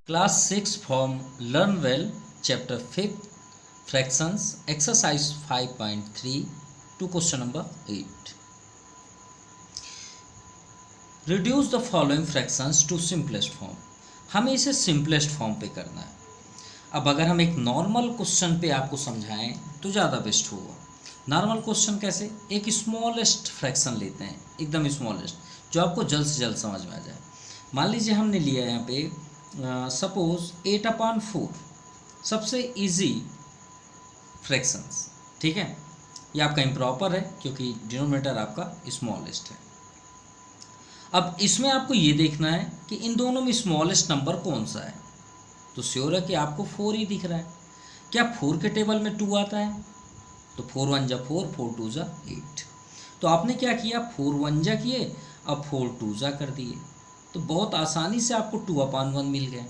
Class 6 form learn well chapter 5 fractions exercise 5.3 to question number 8। Reduce the following fractions to simplest form. हमें इसे simplest form पे करना है। अब अगर हम एक नॉर्मल क्वेश्चन पे आपको समझाएं तो ज़्यादा बेस्ट होगा। नॉर्मल क्वेश्चन कैसे, एक स्मॉलेस्ट फ्रैक्शन लेते हैं, एकदम स्मॉलेस्ट, जो आपको जल्द से जल्द समझ में आ जाए। मान लीजिए हमने लिया यहाँ पे सपोज 8/4, सबसे इजी फ्रैक्शंस, ठीक है। ये आपका इम्प्रॉपर है क्योंकि डिनोमिनेटर आपका स्मॉलेस्ट है। अब इसमें आपको ये देखना है कि इन दोनों में स्मॉलेस्ट नंबर कौन सा है। तो श्योर है कि आपको 4 ही दिख रहा है। क्या 4 के टेबल में 2 आता है? तो 4 1 जा 4, 4 2 जा 8। तो आपने क्या किया, 4 1 जा किए, अब 4 2 जा कर दिए, तो बहुत आसानी से आपको 2/1 मिल गए,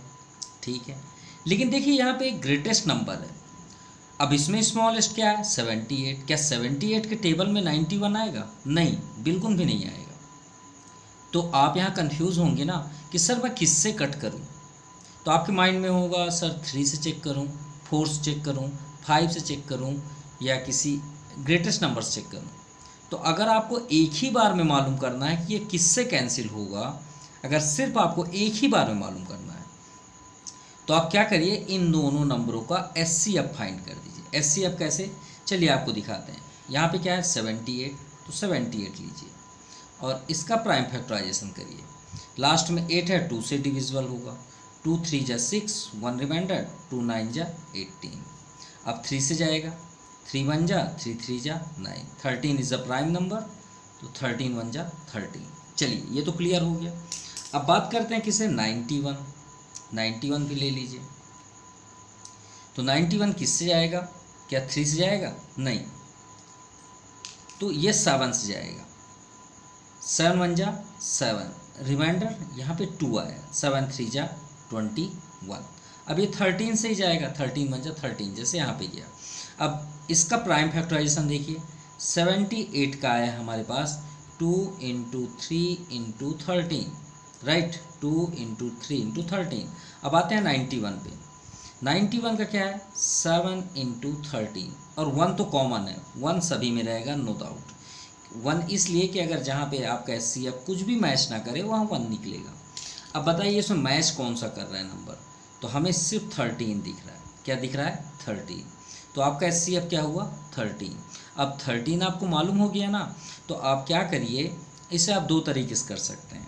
ठीक है। लेकिन देखिए यहाँ पे एक ग्रेटेस्ट नंबर है। अब इसमें स्मॉलेस्ट क्या है, 78। क्या 78 के टेबल में 91 आएगा? नहीं, बिल्कुल भी नहीं आएगा। तो आप यहाँ कंफ्यूज होंगे ना कि सर मैं किससे कट करूँ। तो आपके माइंड में होगा सर 3 से चेक करूँ, 4 से चेक करूँ, 5 से चेक करूँ, या किसी ग्रेटेस्ट नंबर से चेक करूँ। तो अगर आपको एक ही बार में मालूम करना है कि ये किससे कैंसिल होगा, अगर सिर्फ आपको एक ही बार में मालूम करना है, तो आप क्या करिए, इन दोनों नंबरों का SCF फाइंड कर दीजिए। SCF कैसे, चलिए आपको दिखाते हैं। यहाँ पे क्या है 78, तो 78 लीजिए और इसका प्राइम फैक्टराइजेशन करिए। लास्ट में 8 है, 2 से डिविजिबल होगा। 2 3 जा 6, 1 रिमाइंडर, 2 9 जा 18। अब 3 से जाएगा, 3 1 जा 3 3 जा 9, 13 इज़ अ प्राइम नंबर, तो 13 1 जा 13। चलिए ये तो क्लियर हो गया। अब बात करते हैं किसे, 91 भी ले लीजिए। तो 91 किससे जाएगा, क्या 3 से जाएगा? नहीं, तो ये 7 से जाएगा। 7 1 जा 7, रिमाइंडर यहाँ पे 2 आया, 7 3 जा 21। अब ये 13 से ही जाएगा, 13 1 जा 13, जैसे यहाँ पे गया। अब इसका प्राइम फैक्टराइजेशन देखिए, 78 का आया हमारे पास 2 × 3 × 13, राइट, 2 × 3 × 13। अब आते हैं 91 पे। 91 का क्या है, 7 × 13, और 1 तो कॉमन है, 1 सभी में रहेगा, नो डाउट। 1 इसलिए कि अगर जहाँ पे आपका SCF कुछ भी मैच ना करे वहाँ 1 निकलेगा। अब बताइए इसमें मैच कौन सा कर रहा है नंबर, तो हमें सिर्फ 13 दिख रहा है। क्या दिख रहा है, 13। तो आपका SCF क्या हुआ, 13। अब 13 आपको मालूम हो गया ना, तो आप क्या करिए, इसे आप दो तरीके से कर सकते हैं।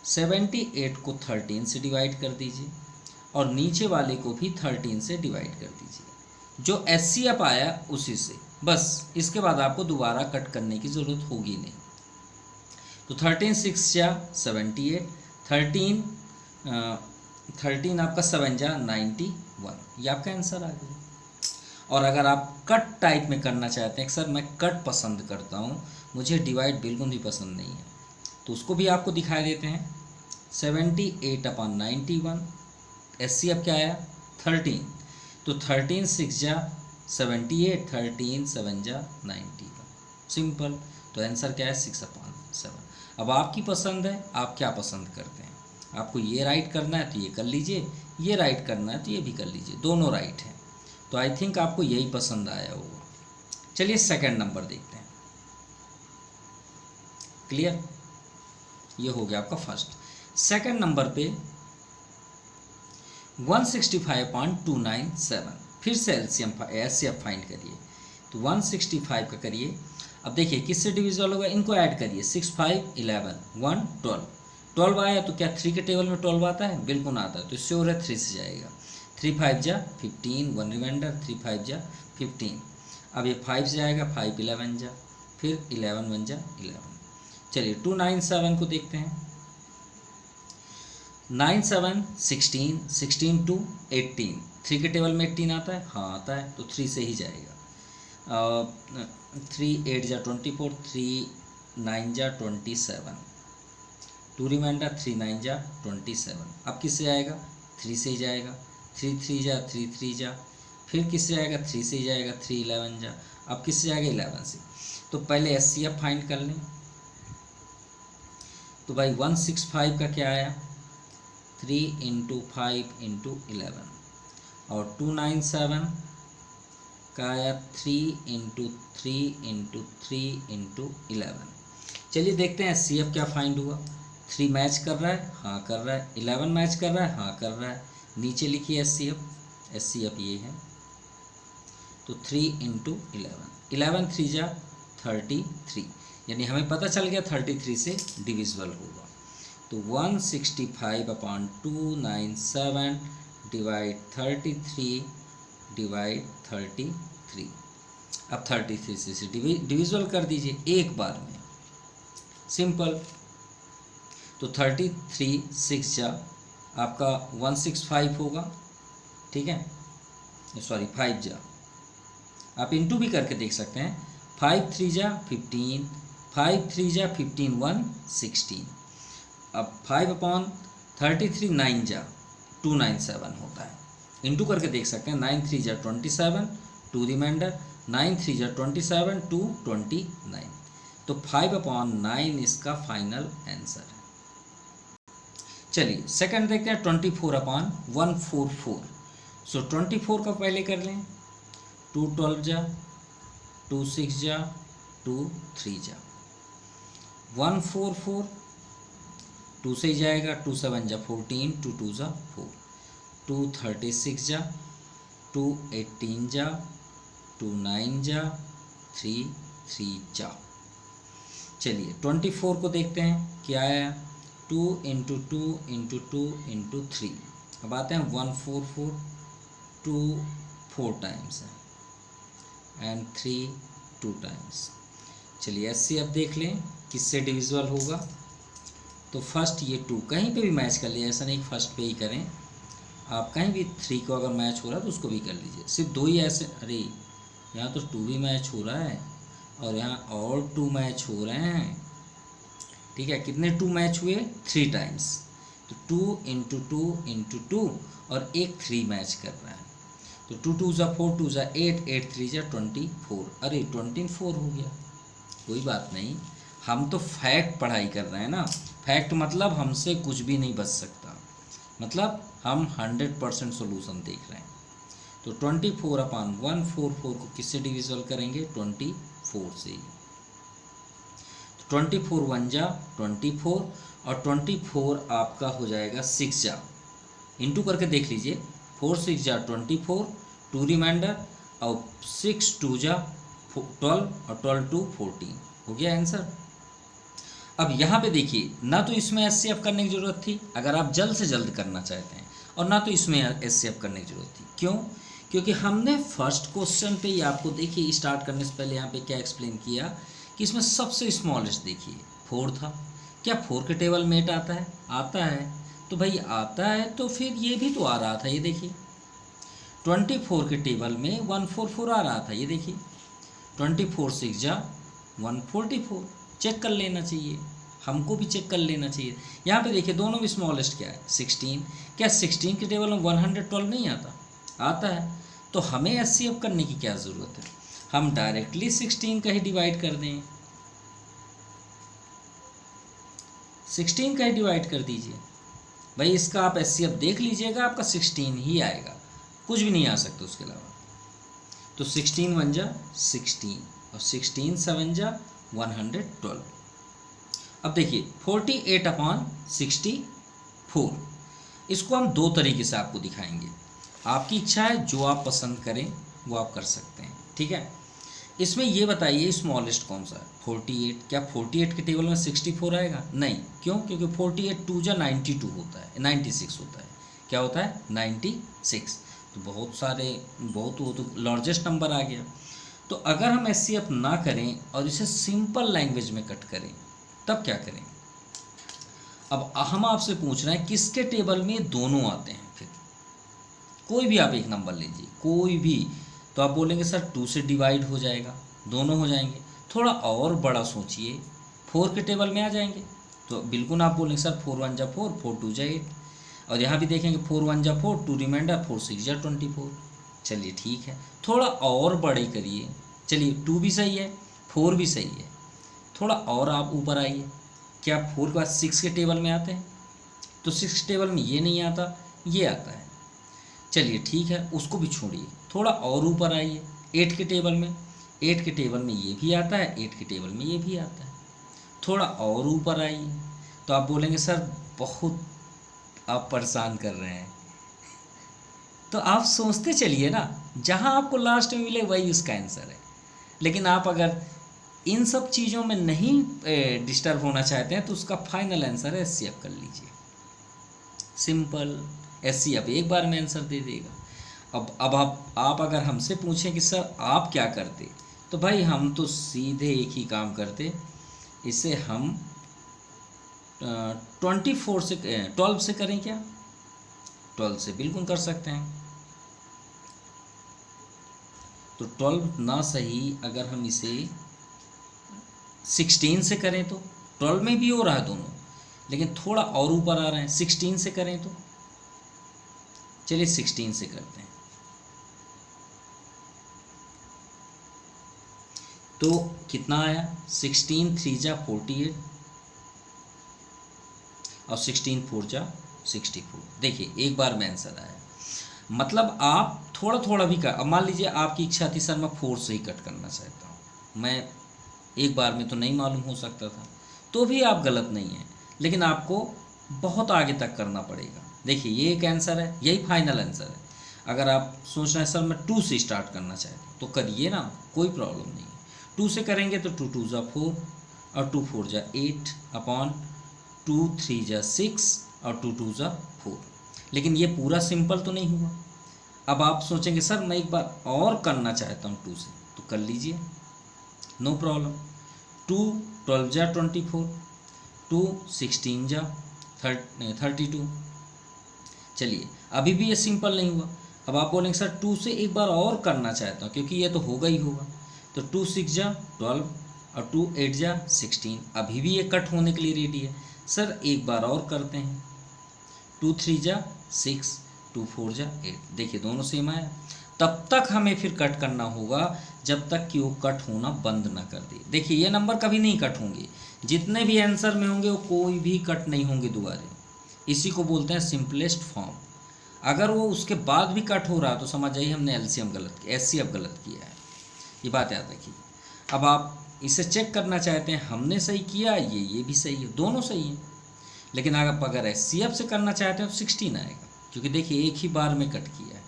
78 को 13 से डिवाइड कर दीजिए और नीचे वाले को भी 13 से डिवाइड कर दीजिए, जो SCF आया उसी से, बस। इसके बाद आपको दोबारा कट करने की ज़रूरत होगी नहीं। तो 13 6 जा 78, 13 आपका 7 जा 91, ये आपका आंसर आ गया। और अगर आप कट टाइप में करना चाहते हैं, सर मैं कट पसंद करता हूँ, मुझे डिवाइड बिल्कुल भी पसंद नहीं है, तो उसको भी आपको दिखाई देते हैं। 78/91, SCF क्या आया, 13, तो 13 6 जा 78, 13 7 जा 91, सिंपल। तो आंसर क्या है, 6/7। अब आपकी पसंद है, आप क्या पसंद करते हैं। आपको ये राइट करना है तो ये कर लीजिए, ये राइट करना है तो ये भी कर लीजिए, दोनों राइट हैं। तो आई थिंक आपको यही पसंद आया होगा। चलिए सेकंड नंबर देखते हैं। क्लियर, ये हो गया आपका फर्स्ट। सेकंड नंबर पे 165.297, फिर से SCF फाइंड करिए। तो 165 का करिए। अब देखिए किससे डिविजिबल होगा, इनको ऐड करिए, 6 5 11 1 12, 12 आया तो क्या 3 के टेबल में 12 आता है? बिल्कुल आता है, तो श्योर है 3 से जाएगा। 3 5 जा 15, 1 रिमाइंडर, 3 5 जा 15। अब ये 5 से जाएगा, 5 11 जा, फिर 11 1 जा 11। चलिए 297 को देखते हैं। 9 7 16, 16 2 18, 3 के टेबल में 18 आता है? हाँ आता है, तो 3 से ही जाएगा। 3 8 जा 24, 3 9 जा 27, 2 रिमाइंडर, 3 9 जा 27। अब किससे जाएगा, 3 से ही जाएगा। 3 3 जा 3 3 जा, फिर किससे जाएगा, 3 से ही जाएगा, 3 11 जा। अब किससे जाएगा, 11 से। तो पहले SCF फाइंड कर लें। तो भाई 165 का क्या आया, 3 इंटू 5 इंटू 11, और 297 का आया 3 इंटू 3 इंटू 3 इंटू 11। चलिए देखते हैं HCF क्या फाइंड हुआ। 3 मैच कर रहा है, हाँ कर रहा है। 11 मैच कर रहा है, हाँ कर रहा है। नीचे लिखिए HCF ये है। तो 3 इंटू 11 3 जा 33, यानी हमें पता चल गया 33 से डिविजिबल होगा। तो 165/297 डिवाइड 33 डिवाइड 33। अब 33 से डिविजिबल कर दीजिए एक बार में, सिंपल। तो 33 6 जा आपका 165 होगा, ठीक है, सॉरी 5 जा, आप इंटू भी करके देख सकते हैं। 5 3 जा 15, 5 3 जा 15 1 16। अब 5/33 9 जा 297 होता है, इंटू करके देख सकते हैं। 9 3 जा 27, 2 रिमाइंडर, 9 3 जा 27, 2 29। तो 5/9 इसका फाइनल आंसर है। चलिए सेकंड देखते हैं 24/144। सो 24 का पहले कर लें। 2 12 जा, 2 6 जा, 2 3 जा, 144, 2 से जाएगा, 2 7 जा 14, 2 2 जा 4, 2 36 जा, 2 18 जा, 2 9 जा, 3 3 जा। चलिए 24 को देखते हैं क्या आया। 2 इंटू 2 इंटू 2 इंटू 3। अब आते हैं 144, 2 4 टाइम्स है एंड 3 2 टाइम्स। चलिए HCF देख लें किससे डिविजिबल होगा। तो फर्स्ट ये 2 कहीं पे भी मैच कर लिया, ऐसा नहीं फर्स्ट पे ही करें आप, कहीं भी 3 को अगर मैच हो रहा है तो उसको भी कर लीजिए। सिर्फ 2 ही ऐसे, अरे यहाँ तो 2 भी मैच हो रहा है और यहाँ और 2 मैच हो रहे हैं, ठीक है। कितने 2 मैच हुए? 3 टाइम्स। तो 2 इंटू 2 इंटू 2 और एक 3 मैच कर रहा है। तो 2 2 जा 4, 2 जा 8, 8 3 जा 24। अरे 24 हो गया, कोई बात नहीं, हम तो फैक्ट पढ़ाई कर रहे हैं ना। फैक्ट मतलब हमसे कुछ भी नहीं बच सकता, मतलब हम 100% सोल्यूशन देख रहे हैं। तो 24/144 को किससे डिविजिबल करेंगे? 24 से। 24 1 जा 24 और 24 आपका हो जाएगा 6 जा, इंटू करके देख लीजिए। 4 6 जा 24, 2 रिमाइंडर और 6 2 जा 12 और 12 2 14 हो गया आंसर। अब यहाँ पे देखिए, ना तो इसमें HCF करने की ज़रूरत थी अगर आप जल्द से जल्द करना चाहते हैं, और ना तो इसमें HCF करने की ज़रूरत थी। क्यों? क्योंकि हमने फर्स्ट क्वेश्चन पे ही आपको देखिए स्टार्ट करने से पहले यहाँ पे क्या एक्सप्लेन किया कि इसमें सबसे स्मॉलेस्ट देखिए 4 था। क्या 4 के टेबल में 8 आता है? आता है। तो भाई आता है तो फिर ये भी तो आ रहा था, ये देखिए 24 के टेबल में 144 आ रहा था, ये देखिए 24 6 जा 144। चेक कर लेना चाहिए, हमको भी चेक कर लेना चाहिए। यहाँ पे देखिए दोनों में स्मॉलेस्ट क्या है? 16। क्या 16 के टेबल में 112 नहीं आता? आता है। तो हमें HCF करने की क्या ज़रूरत है, हम डायरेक्टली 16 का ही डिवाइड कर दें, 16 का ही डिवाइड कर दीजिए भाई। इसका आप HCF देख लीजिएगा, आपका 16 ही आएगा, कुछ भी नहीं आ सकता उसके अलावा। तो 16 1 जा 16 और 16 7 जा 112। अब देखिए 48/64, इसको हम 2 तरीके से आपको दिखाएंगे। आपकी इच्छा है, जो आप पसंद करें वो आप कर सकते हैं, ठीक है। इसमें ये बताइए स्मॉलेस्ट कौन सा है? 48। क्या 48 के टेबल में 64 आएगा? नहीं। क्यों? क्योंकि 48 2 जा 92 होता है, 96 होता है। क्या होता है? 96। तो बहुत वो तो लार्जेस्ट नंबर आ गया। तो अगर हम HCF ना करें और इसे सिंपल लैंग्वेज में कट करें तब क्या करें? अब हम आपसे पूछ रहे हैं किसके टेबल में दोनों आते हैं। फिर कोई भी आप एक नंबर लीजिए, कोई भी, तो आप बोलेंगे सर 2 से डिवाइड हो जाएगा, दोनों हो जाएंगे। थोड़ा और बड़ा सोचिए, 4 के टेबल में आ जाएंगे, तो बिल्कुल आप बोलेंगे सर 4 1 जा 4, 4 2 जा 8। और यहाँ भी देखेंगे 4 1 जा 4, 2 रिमाइंडर, 4 6 जा 24। चलिए ठीक है, थोड़ा और बड़े करिए। चलिए 2 भी सही है, 4 भी सही है, थोड़ा और आप ऊपर आइए। क्या 4 के बाद 6 के टेबल में आते हैं? तो 6 टेबल में ये नहीं आता, ये आता है। चलिए ठीक है, उसको भी छोड़िए, थोड़ा और ऊपर आइए 8 के टेबल में। 8 के टेबल में ये भी आता है, 8 के टेबल में ये भी आता है। थोड़ा और ऊपर आइए तो आप बोलेंगे सर बहुत आप परेशान कर रहे हैं। तो आप सोचते चलिए ना, जहाँ आपको लास्ट में मिले वही उसका आंसर है। लेकिन आप अगर इन सब चीज़ों में नहीं डिस्टर्ब होना चाहते हैं तो उसका फाइनल आंसर है SCF कर लीजिए। सिंपल, SCF एक बार में आंसर दे देगा। अब आप अगर हमसे पूछें कि सर आप क्या करते, तो भाई हम तो सीधे एक ही काम करते, इसे हम 24 से 12 से करें क्या? 12 से बिल्कुल कर सकते हैं। तो 12 ना सही, अगर हम इसे 16 से करें तो 12 में भी हो रहा है दोनों, लेकिन थोड़ा और ऊपर आ रहे हैं। 16 से करें तो चलिए 16 से करते हैं। तो कितना आया? 16 3 जा 48 और 16 4 जा 64। देखिए एक बार में आंसर आया। मतलब आप थोड़ा थोड़ा भी कर, अब मान लीजिए आपकी इच्छा थी सर मैं 4 से ही कट करना चाहता हूँ, मैं एक बार में तो नहीं मालूम हो सकता था, तो भी आप गलत नहीं हैं, लेकिन आपको बहुत आगे तक करना पड़ेगा। देखिए ये एक आंसर है, यही फाइनल आंसर है। अगर आप सोच रहे हैं सर मैं 2 से स्टार्ट करना चाहता हूँ तो करिए ना, कोई प्रॉब्लम नहीं है। 2 से करेंगे तो 2 2 जा 4 और 2 4 जा 8 अपॉन 2 3 जा 6 और 2 2 जा 4। लेकिन ये पूरा सिंपल तो नहीं हुआ। अब आप सोचेंगे सर मैं एक बार और करना चाहता हूँ 2 से, तो कर लीजिए, नो प्रॉब्लम। 2 12 जा 24, 2 16 जा 32। चलिए अभी भी ये सिंपल नहीं हुआ। अब आप बोलेंगे सर 2 से एक बार और करना चाहता हूँ क्योंकि ये तो होगा ही होगा, तो 2 6 जा 12 और 2 8 जा 16। अभी भी ये कट होने के लिए रेडी है। सर एक बार और करते हैं, 2 3 जा 6, 2 4 जा 8। देखिए दोनों सेम आया। तब तक हमें फिर कट करना होगा जब तक कि वो कट होना बंद ना कर दे। देखिए ये नंबर कभी नहीं कट होंगे, जितने भी आंसर में होंगे वो कोई भी कट नहीं होंगे दोबारे। इसी को बोलते हैं सिंपलेस्ट फॉर्म। अगर वो उसके बाद भी कट हो रहा तो समझ जाइए हमने LCM गलत किया, SCF गलत किया है। ये बात याद रखिए। अब आप इसे चेक करना चाहते हैं हमने सही किया, ये भी सही है, दोनों सही हैं। लेकिन अगर SCF से करना चाहते हैं तो 16 आएगा, क्योंकि देखिए एक ही बार में कट किया है।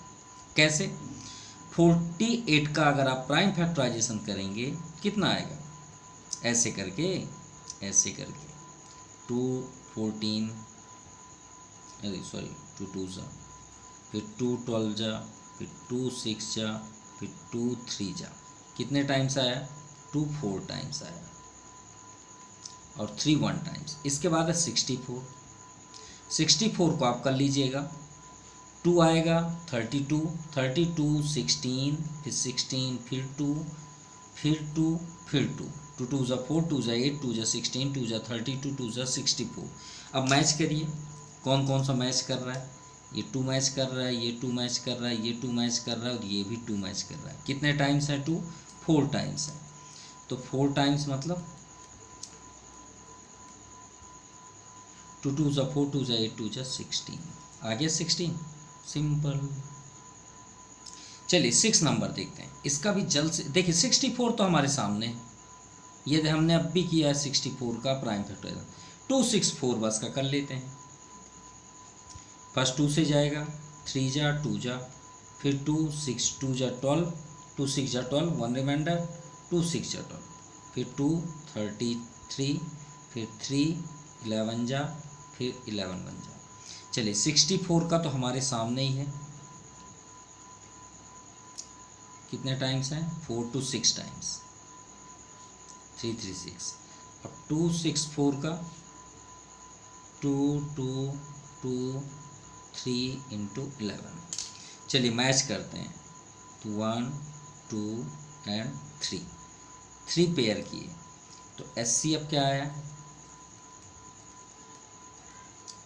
कैसे? 48 का अगर आप प्राइम फैक्टराइजेशन करेंगे कितना आएगा? ऐसे करके 2 14 सॉरी 2 2 जा, फिर 2 12 जा, फिर 2 6 जा, फिर 2 3 जा। कितने टाइम्स आया? 2 4 टाइम्स आया और 3 1 टाइम्स। इसके बाद है 64। 64 को आप कर लीजिएगा, 2 आएगा 32, 32 16, फिर 16, फिर 2, फिर 2, फिर 2, 2 2 जा 4, 2 जा 8, 2 जा 16, 2 जा 32, 2 जा 64। अब मैच करिए, कौन कौन सा मैच कर रहा है? ये 2 मैच कर रहा है, ये 2 मैच कर रहा है, ये 2 मैच कर रहा है और ये भी 2 मैच कर रहा है। कितने टाइम्स है? 2 4 टाइम्स है। तो 4 टाइम्स मतलब 2 2 जा 4, 2 जा 8, 2 जा 16। आ गया 16, सिंपल। चलिए 6 नंबर देखते हैं, इसका भी जल्द से देखिए। 64 तो हमारे सामने है, ये हमने अब भी किया है 64 का प्राइम फैक्टराइजेशन। 264 बस का कर लेते हैं। फर्स्ट 2 से जाएगा, 3 जा 2 जा, फिर 2 6 2 जा 12, 2 6 जा 12, 1 रिमाइंडर, 2 6 जा 12, फिर 2 33, फिर 3 11 जा, फिर 11 बन जा। चलिए 64 का तो हमारे सामने ही है। कितने टाइम्स हैं? 4 to 6 टाइम्स, 3 3 6। अब 264 का 2 2 2 3 इंटू 11। चलिए मैच करते हैं, 1 2 एंड 3 पेयर किए तो SCF क्या आया?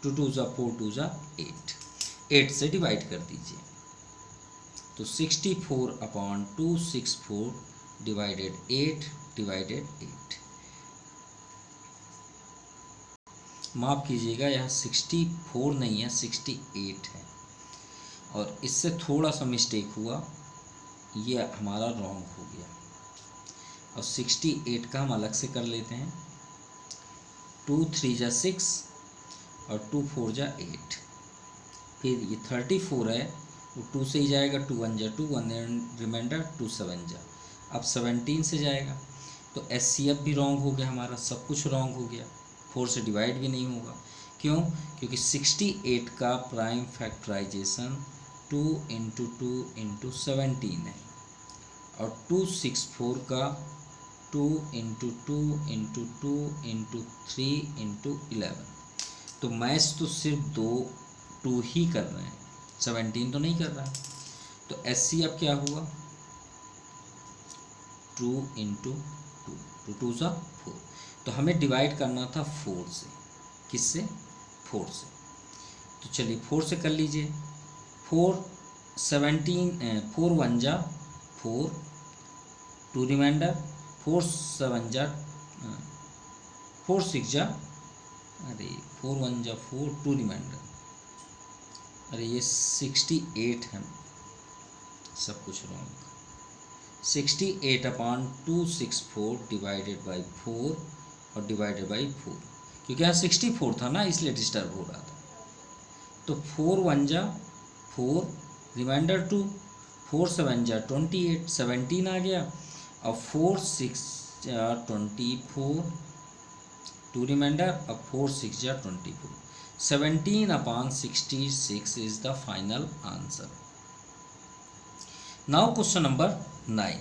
2 2 जा 4, 2 जा 8 से डिवाइड कर दीजिए तो 64 अपॉन 264 डिवाइडेड 8 डिवाइडेड 8। माफ़ कीजिएगा, यहाँ 64 नहीं है, 68 है, और इससे थोड़ा सा मिस्टेक हुआ, ये हमारा रॉन्ग हो गया। और 68 का हम अलग से कर लेते हैं। 2 3 जा 6 और 2 4 जा 8। फिर ये 34 है, वो 2 से ही जाएगा, 2 1 जा 2, 1 रिमाइंडर, 2 7 जा। अब 17 से जाएगा, तो SCF भी रॉन्ग हो गया हमारा, सब कुछ रॉन्ग हो गया। 4 से डिवाइड भी नहीं होगा, क्यों? क्योंकि 68 का प्राइम फैक्टराइजेशन 2 × 2 × 17 है, और 264 का 2 × 2 × 2 × 3 × 11। तो मैथ्स तो सिर्फ 2 ही कर रहे हैं, 17 तो नहीं कर रहा है। तो SCF क्या हुआ? 2 × 2, 2 2 सा 4। तो हमें डिवाइड करना था 4 से। किससे? 4 से। तो चलिए 4 से कर लीजिए। 4 1 जा 4, 2 रिमाइंडर, 4 7 जा 4 6 जा, अरे 4 1 जा 4, 2 रिमाइंडर, अरे ये 68 है, सब कुछ रॉन्ग। 68/264 डिवाइडेड बाई 4 और डिवाइडेड बाई 4, क्योंकि यहाँ 64 था ना, इसलिए डिस्टर्ब हो रहा था। तो 4 1 जा 4, रिमाइंडर 2, 4 7 जा 28, 17 आ गया, और 4 6 जा 24, 2 रिमाइंडर, अब 4 6 जा 24। 17/66 is the final answer. Now question number 9.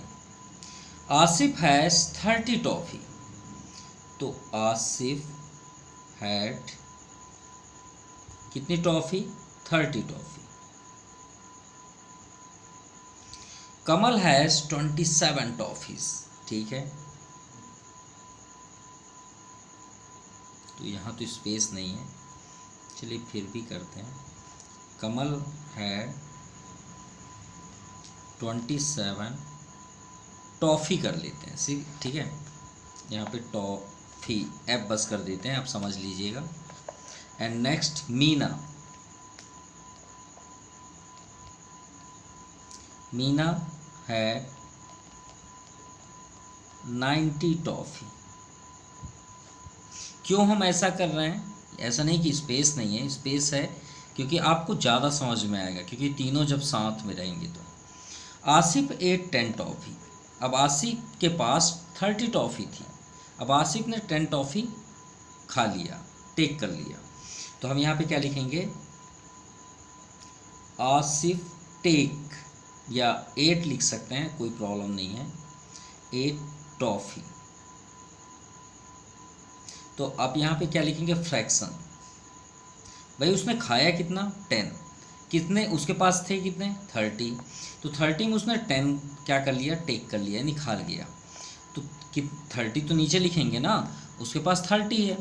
Asif has 30 toffee. तो आसिफ had कितनी toffee? 30 toffee. Kamal has 27 toffees. ठीक है, तो यहाँ तो स्पेस नहीं है, चलिए फिर भी करते हैं। कमल है 27 टॉफ़ी कर लेते हैं, ठीक है। यहाँ पे टॉफ़ी F बस कर देते हैं, आप समझ लीजिएगा। एंड नेक्स्ट मीना है 90 टॉफ़ी। क्यों हम ऐसा कर रहे हैं? ऐसा नहीं कि स्पेस नहीं है, स्पेस है, क्योंकि आपको ज़्यादा समझ में आएगा, क्योंकि तीनों जब साथ में रहेंगे तो। Asif ate 10 toffee. अब आसिफ के पास 30 टॉफ़ी थी, अब आसिफ ने 10 टॉफ़ी खा लिया, टेक कर लिया। तो हम यहाँ पे क्या लिखेंगे? आसिफ टेक, या 8 लिख सकते हैं, कोई प्रॉब्लम नहीं है, 8 टॉफ़ी। तो आप यहाँ पे क्या लिखेंगे? फ्रैक्शन। भाई उसने खाया कितना? 10। कितने उसके पास थे? कितने? 30। तो 30 में उसने 10 क्या कर लिया? टेक कर लिया, यानी खा लिया। तो 30 तो नीचे लिखेंगे ना, उसके पास 30 है।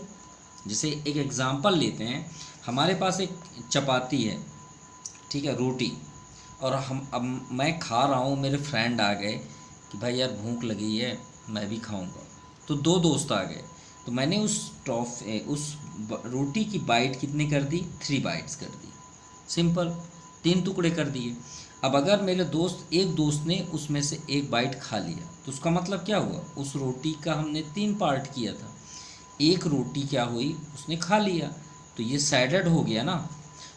जैसे एक एग्जांपल लेते हैं, हमारे पास एक चपाती है, ठीक है, रोटी, और अब मैं खा रहा हूँ, मेरे फ्रेंड आ गए कि भाई यार भूख लगी है, मैं भी खाऊंगा। तो 2 दोस्त आ गए, तो मैंने उस रोटी की बाइट कितनी कर दी? 3 बाइट्स कर दी, सिंपल, 3 टुकड़े कर दिए। अब अगर मेरे एक दोस्त ने उसमें से 1 बाइट खा लिया, तो उसका मतलब क्या हुआ? उस रोटी का हमने 3 पार्ट किया था, 1 रोटी क्या हुई? उसने खा लिया, तो ये सैडेड हो गया ना।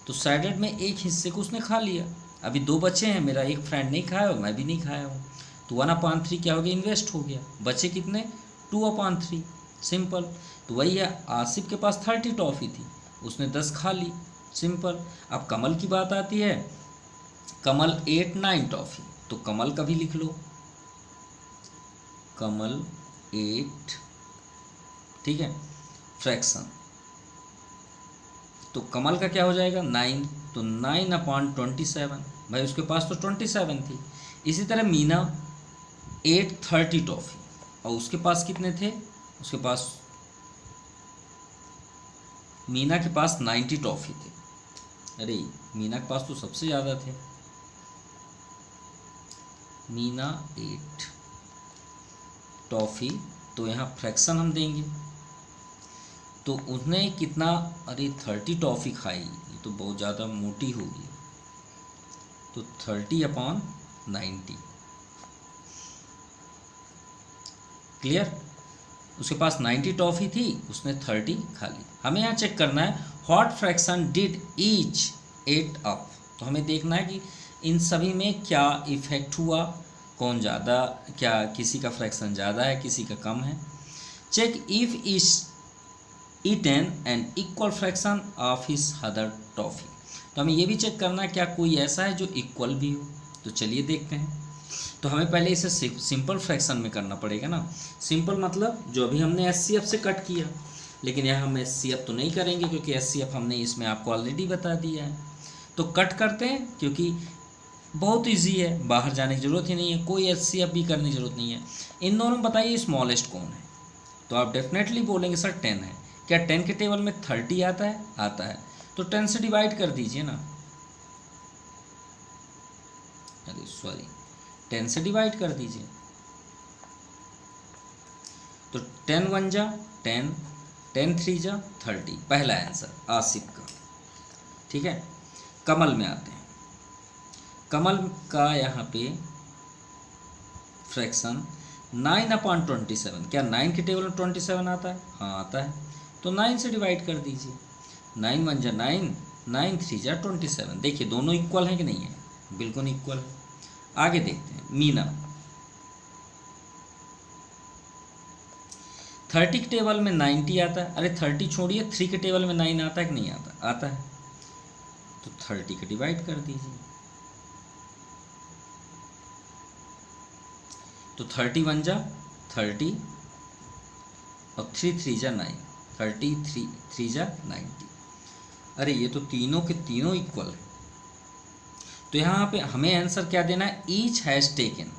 तो सैडेड में 1 हिस्से को उसने खा लिया। अभी 2 बचे हैं, मेरा एक फ्रेंड नहीं खाया और मैं भी नहीं खाया हूँ, तो 1/3 क्या हो गया? इन्वेस्ट हो गया। बचे कितने? 2/3, सिंपल। तो वही है, आसिफ के पास 30 टॉफ़ी थी, उसने 10 खा ली, सिंपल। अब कमल की बात आती है, कमल 8 9 टॉफ़ी, तो कमल का भी लिख लो, कमल 8, ठीक है, फ्रैक्शन। तो कमल का क्या हो जाएगा? 9, तो 9/27, भाई उसके पास तो 27 थी। इसी तरह मीना 8 30 टॉफ़ी, और उसके पास कितने थे? उसके पास, मीना के पास 90 टॉफ़ी थे। अरे मीना के पास तो सबसे ज़्यादा थे। मीना 8 टॉफ़ी, तो यहाँ फ्रैक्शन हम देंगे, तो उसने कितना, अरे 30 टॉफ़ी खाई, ये तो बहुत ज़्यादा मोटी होगी, तो 30/90। क्लियर? उसके पास 90 टॉफ़ी थी, उसने 30 खा ली। हमें यहाँ चेक करना है what fraction did each eight up. तो हमें देखना है कि इन सभी में क्या इफ़ेक्ट हुआ, कौन ज़्यादा, क्या किसी का फ्रैक्शन ज़्यादा है, किसी का कम है। Check if is eaten an equal fraction of his other toffee. तो हमें ये भी चेक करना है क्या कोई ऐसा है जो इक्वल भी हो। तो चलिए देखते हैं। तो हमें पहले इसे सिंपल फ्रैक्शन में करना पड़ेगा ना। सिंपल मतलब जो अभी हमने HCF से कट किया, लेकिन यहाँ हम HCF तो नहीं करेंगे क्योंकि HCF हमने इसमें आपको ऑलरेडी बता दिया है। तो कट करते हैं क्योंकि बहुत इजी है, बाहर जाने की ज़रूरत ही नहीं है, कोई HCF भी करने की ज़रूरत नहीं है। इन दोनों में बताइए स्मॉलेस्ट कौन है। तो आप डेफिनेटली बोलेंगे सर 10 है। क्या 10 के टेबल में 30 आता है? आता है। तो 10 से डिवाइड कर दीजिए ना, अरे सॉरी 10 से डिवाइड कर दीजिए। तो 10 1 जा 10, 10 3 जा 30। पहला आंसर आसिफ का। ठीक है, कमल में आते हैं। कमल का यहाँ पे फ्रैक्शन 9/27। क्या 9 के टेबल में 27 आता है? हाँ आता है। तो 9 से डिवाइड कर दीजिए। 9 1 जा 9, 9 3 जा 27। देखिए दोनों इक्वल हैं कि नहीं है? बिल्कुल इक्वल है। आगे देखते हैं मीना। 30 के टेबल में 90 आता है। अरे 30 छोड़िए, 3 के टेबल में 9 आता है कि नहीं आता? आता है। तो 30 का डिवाइड कर दीजिए। तो 30 1 जा 30 और 3 3 जा 9, 30 3 जा 90। अरे ये तो तीनों के तीनों इक्वल है। तो यहाँ पे हमें आंसर क्या देना है? Each has taken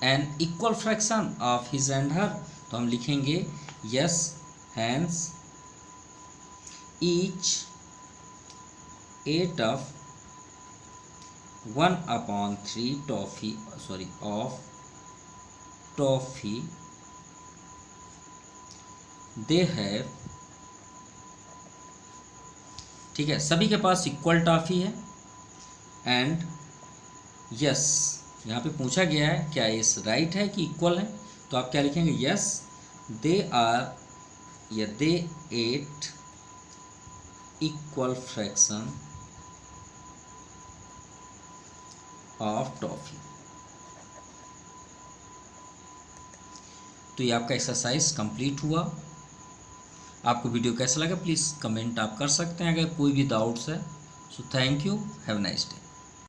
an equal fraction of his and her. तो हम लिखेंगे yes hence each ate of 1/3 toffee, sorry of toffee they have. ठीक है, सभी के पास इक्वल टॉफी है। एंड यस, यहाँ पे पूछा गया है क्या इस राइट है कि इक्वल है। तो आप क्या लिखेंगे? यस दे आर, या they ate equal fraction of toffee. तो ये आपका एक्सरसाइज कंप्लीट हुआ। आपको वीडियो कैसा लगा प्लीज़ कमेंट आप कर सकते हैं अगर कोई भी डाउट्स है। So thank you, have nice day.